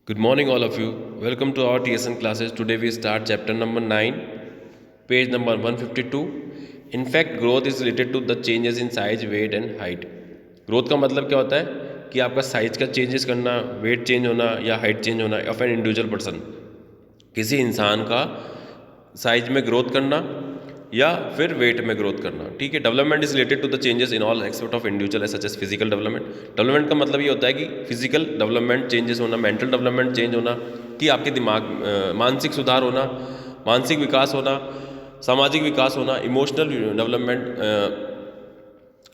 Good morning, all of you. Welcome to our TSN classes. Today we start chapter number 9, page number 152. In fact, growth is related to the changes in size, weight and height. Growth का मतलब क्या होता है कि आपका size का changes करना, wait change होना या हाइट चेंज होना ऑफ एन इंडिविजुअल पर्सन, किसी इंसान का साइज में ग्रोथ करना या फिर वेट में ग्रोथ करना. ठीक है. Development is related to the changes in all expect of individual such as physical development. Development का मतलब ये होता है कि फिजिकल डेवलपमेंट चेंजेस होना, मेंटल डेवलपमेंट चेंज होना, कि आपके दिमाग मानसिक सुधार होना, मानसिक विकास होना, सामाजिक विकास होना, इमोशनल डेवलपमेंट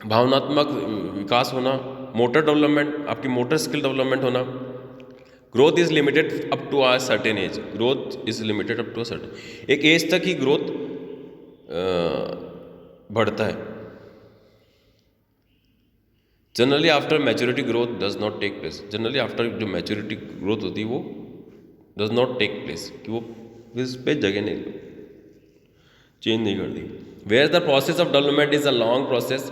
भावनात्मक विकास होना, मोटर डेवलपमेंट आपकी मोटर स्किल डेवलपमेंट होना. Growth is limited up to a certain age. Growth is limited up to a certain, एक एज तक ही ग्रोथ बढ़ता है. Generally after maturity growth does not take place. Generally after जो maturity growth होती है वो डज नॉट टेक प्लेस, कि वो इस पे जगह नहीं चेंज नहीं करती. Where the process of development is a long process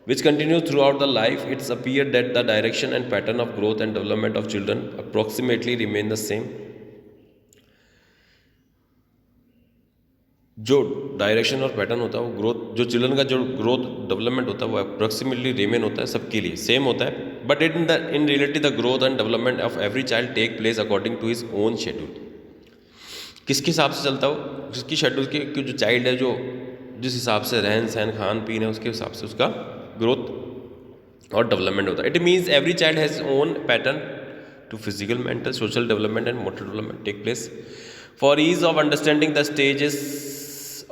which continues throughout the life. It's appeared that the direction and pattern of growth and development of children approximately remain the same. जो direction और pattern होता है वो growth, जो children का जो growth development होता है वो अप्रोक्सीमेटली रिमेन होता है, सबके लिए सेम होता है. But in reality the growth and development of every child take place according to his own schedule. किसके हिसाब से चलता हो, जिसकी शेड्यूल के जो चाइल्ड है, जो जिस हिसाब से रहन सहन खान पीन है उसके हिसाब से उसका ग्रोथ और डेवलपमेंट होता है. It means every child has own pattern to physical, mental, social development and motor development take place. For ease of understanding the stages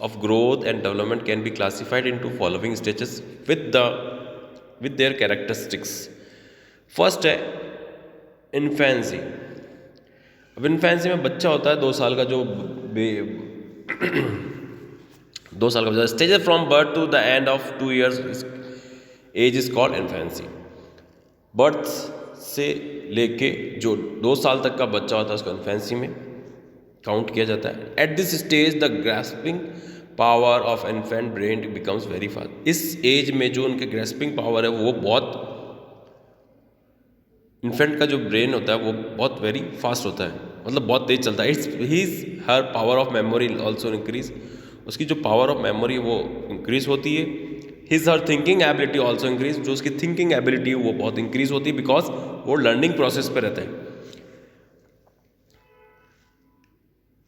of growth and development can be classified into following stages with their characteristics. First है infancy. अब infancy में बच्चा होता है 2 साल का, जो 2 साल का बच्चा. Stages from birth to the end of 2 years age is called infancy. Birth से लेके जो 2 साल तक का बच्चा होता है उसको इन्फेंसी में काउंट किया जाता है. At this stage the grasping power of infant brain becomes very fast. इस एज में जो उनके ग्रास्पिंग पावर है वो बहुत, इन्फेंट का जो ब्रेन होता है वो बहुत वेरी फास्ट होता है, मतलब बहुत तेज चलता है. Her power of memory also increase. उसकी जो पावर ऑफ मेमोरी वो इंक्रीज होती है. Her thinking ability also increase. जो उसकी थिंकिंग एबिलिटी है वो बहुत इंक्रीज होती है, बिकॉज वो लर्निंग प्रोसेस पे रहता है.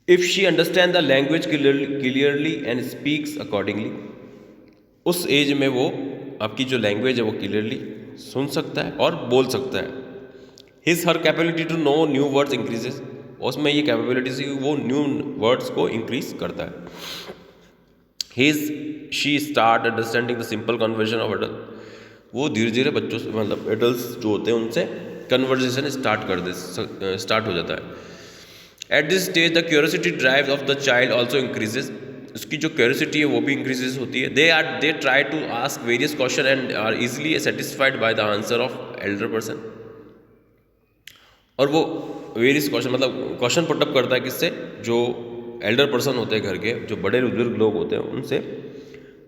If she understand the language clearly and speaks accordingly. उस एज में वो आपकी जो लैंग्वेज है वो क्लियरली सुन सकता है और बोल सकता है. Her capability to know new words increases. उसमें ये कैपेबिलिटी से वो न्यू वर्ड्स को इंक्रीज करता है. She start understanding the simple conversation of adult. वो धीरे धीरे बच्चों से, मतलब एडल्ट जो होते हैं उनसे कन्वर्सेशन स्टार्ट हो जाता है. At this stage the curiosity drive of the child also increases. उसकी जो क्यूरियोसिटी है वो भी इंक्रीजेज होती है. They try to ask various question and are easily satisfied by the answer of elder person. और वो वेरियस क्वेश्चन, मतलब क्वेश्चन पुटअप करता है किससे, जो एल्डर पर्सन होते हैं घर के, जो बड़े बुजुर्ग लोग होते हैं उनसे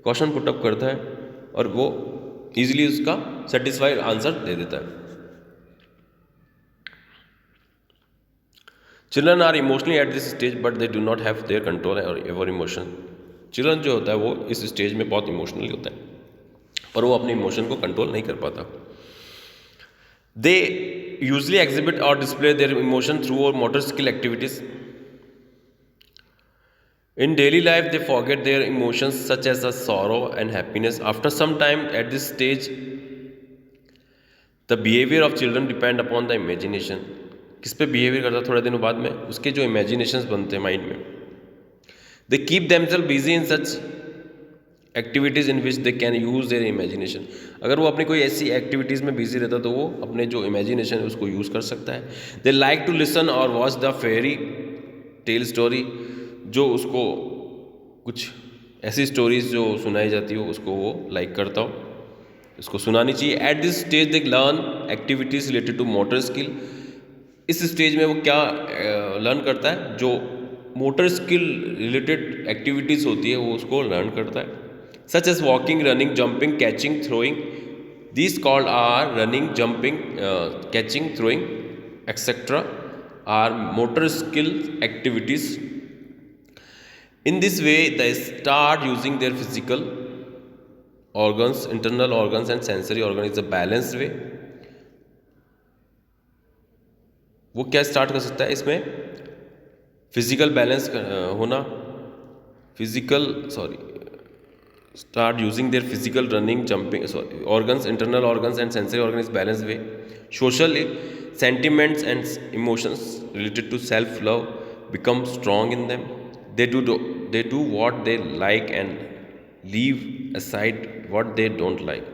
क्वेश्चन पुटअप करता है और वो ईजिली उसका सेटिस्फाइड आंसर दे देता है. Children are emotionally at this stage but they do not have their control ever emotion. Children जो होता है वो इस स्टेज में बहुत इमोशनली होता है पर वो अपने इमोशन को कंट्रोल नहीं कर पाता. दे यूजली एग्जिबिट और डिस्प्ले देयर इमोशन थ्रू और motor skill activities. In daily life, they forget their emotions such as the sorrow and happiness. After some time, at this stage, the behavior of children depend upon the imagination. किस पे behaviour करता है थोड़े दिनों बाद में, उसके जो इमेजिनेशंस बनते हैं माइंड में. They keep themselves busy in such activities in which they can use their imagination. अगर वो अपनी कोई ऐसी एक्टिविटीज़ में बिजी रहता है तो वो अपने जो इमेजिनेशन है उसको यूज़ कर सकता है. दे लाइक टू लिसन और watch the fairy tale story. जो उसको कुछ ऐसी स्टोरीज जो सुनाई जाती हो उसको वो लाइक करता हो, उसको सुनानी चाहिए. At this stage they learn activities related to motor skill. इस स्टेज में वो क्या लर्न करता है, जो मोटर स्किल रिलेटेड एक्टिविटीज़ होती है वो उसको लर्न करता है. Such as walking, running, jumping, catching, throwing. These called are running, jumping, catching, throwing, etc. are motor skill activities. In this way, they start using their physical organs, internal organs and sensory organs in a balanced way. वो क्या start कर सकता है इसमें? Physical balance होना, start using their physical running, jumping, organs, internal organs and sensory organs in balanced way. Socially, sentiments and emotions related to self-love become strong in them. They do what they like and leave aside what they don't like.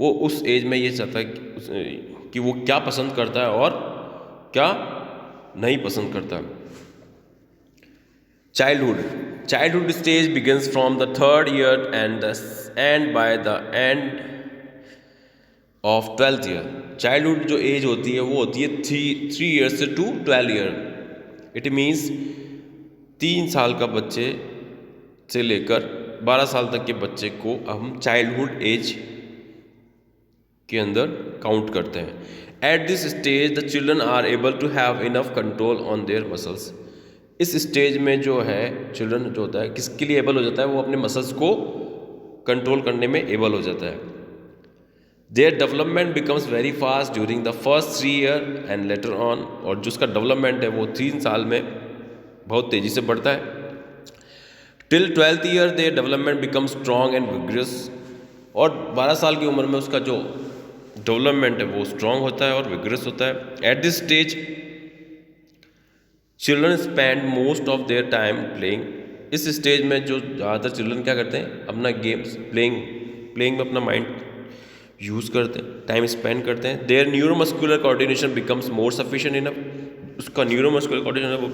वो उस as में ये चाहता है कि वो क्या पसंद करता है और क्या नहीं पसंद करता. Childhood stage begins from the 3rd year and by the end of 12th year. Childhood जो एज होती है वो होती है 3 years से to 12 year. It means 3 साल का बच्चे से लेकर 12 साल तक के बच्चे को हम चाइल्डहुड एज के अंदर काउंट करते हैं. At this stage the children are able to have enough control on their muscles. इस स्टेज में जो है चिल्ड्रन जो होता है किसके लिए एबल हो जाता है? वो अपने मसल्स को कंट्रोल करने में एबल हो जाता है. Their development becomes very fast during the first 3 year and later on. और जो उसका डेवलपमेंट है वो 3 साल में बहुत तेज़ी से बढ़ता है. Till 12th year their development becomes strong and vigorous. और 12 साल की उम्र में उसका जो डेवलपमेंट है वो स्ट्रॉन्ग होता है और विग्रस होता है. At this stage children spend most of their time playing. इस स्टेज में जो ज़्यादातर चिल्ड्रन क्या करते हैं? अपना गेम्स प्लेइंग में अपना माइंड यूज़ करते हैं, टाइम स्पेंड करते हैं. Their neuromuscular coordination becomes more sufficient enough. उसका न्यूरोमस्कुलर कोऑर्डिनेशन है वो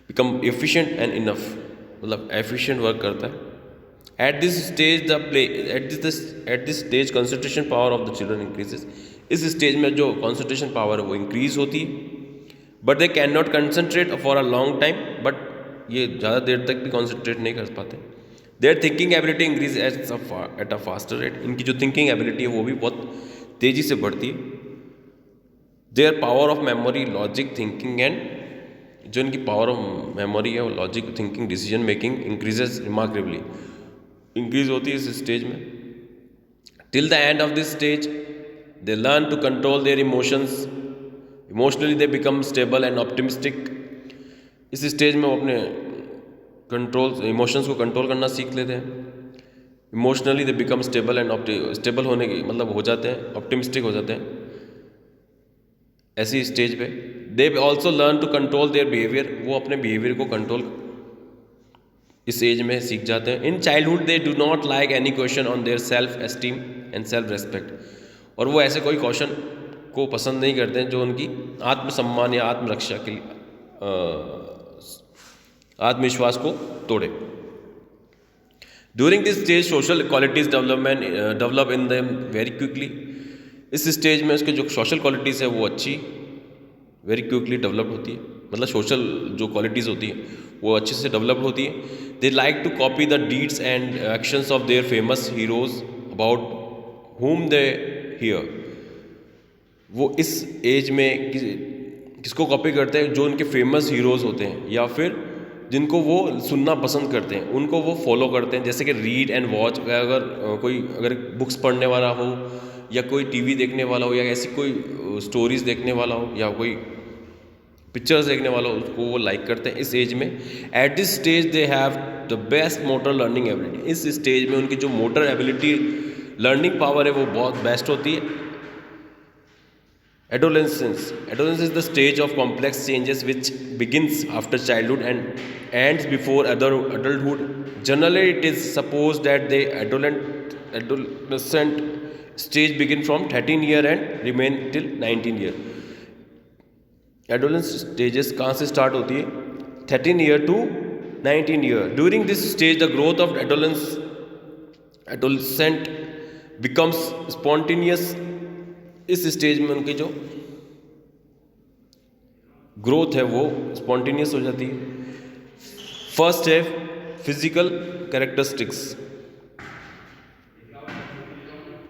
बिकम एफिशिएंट एंड इनफ, मतलब एफिशिएंट वर्क करता है. At this stage concentration power of the children increases. इस स्टेज में जो कंसंट्रेशन पावर है वो इंक्रीज होती है. But they can not concentrate for a long time. But ये ज़्यादा देर तक भी कॉन्सेंट्रेट नहीं कर पाते. Their thinking ability increase at a faster rate. इनकी जो थिंकिंग एबिलिटी है वो भी बहुत तेज़ी से बढ़ती है. Their power of memory, logic, thinking and जो इनकी पावर ऑफ मेमोरी है वो logic, thinking, decision making increases remarkably, increase होती है इस स्टेज में. Till the end of this stage they learn to control their emotions. Emotionally they become stable and optimistic. इस stage में वो अपने इमोशंस को कंट्रोल करना सीख लेते हैं. Emotionally they become stable and stable होने की मतलब हो जाते हैं, ऑप्टिमिस्टिक हो जाते हैं ऐसी स्टेज पे. They also learn to control their behaviour. वो अपने बिहेवियर को कंट्रोल इस एज में सीख जाते हैं. In childhood they do not like any question on their self esteem and self respect. और वो ऐसे कोई क्वेश्चन को पसंद नहीं करते हैं जो उनकी आत्मसम्मान या आत्मरक्षा के लिए आत्मविश्वास को तोड़े. During this stage social qualities develop in them very quickly. इस स्टेज में उसके जो सोशल क्वालिटीज़ है वो अच्छी वेरी क्विकली डेवलप होती है. मतलब सोशल जो क्वालिटीज़ होती है वो अच्छे से डेवलप होती है. They like to copy the deeds and actions of their famous heroes about whom they hear. वो इस एज में किसको कॉपी करते हैं? जो उनके फेमस हीरोज़ होते हैं या फिर जिनको वो सुनना पसंद करते हैं उनको वो फॉलो करते हैं. जैसे कि रीड एंड वॉच. अगर बुक्स पढ़ने वाला हो या कोई टीवी देखने वाला हो या ऐसी कोई स्टोरीज़ देखने वाला हो या कोई पिक्चर्स देखने वाला हो उसको वो लाइक करते हैं इस एज में. Eight this stage they have the best motor learning ability. इस स्टेज में उनकी जो मोटर एबिलिटी, लर्निंग पावर है वो बहुत बेस्ट होती है. Adolescence is the stage of complex changes which begins after childhood and ends before adulthood. Generally, it is supposed that the adolescent stage begin from 13 year and remain till 19 year. Adolescent stages कहाँ से start होती है? 13 year to 19 year. During this stage, the growth of adolescent becomes spontaneous. इस stage में उनकी जो growth है वो स्पॉन्टेनियस हो जाती है. फर्स्ट है फिजिकल कैरेक्टरिस्टिक्स.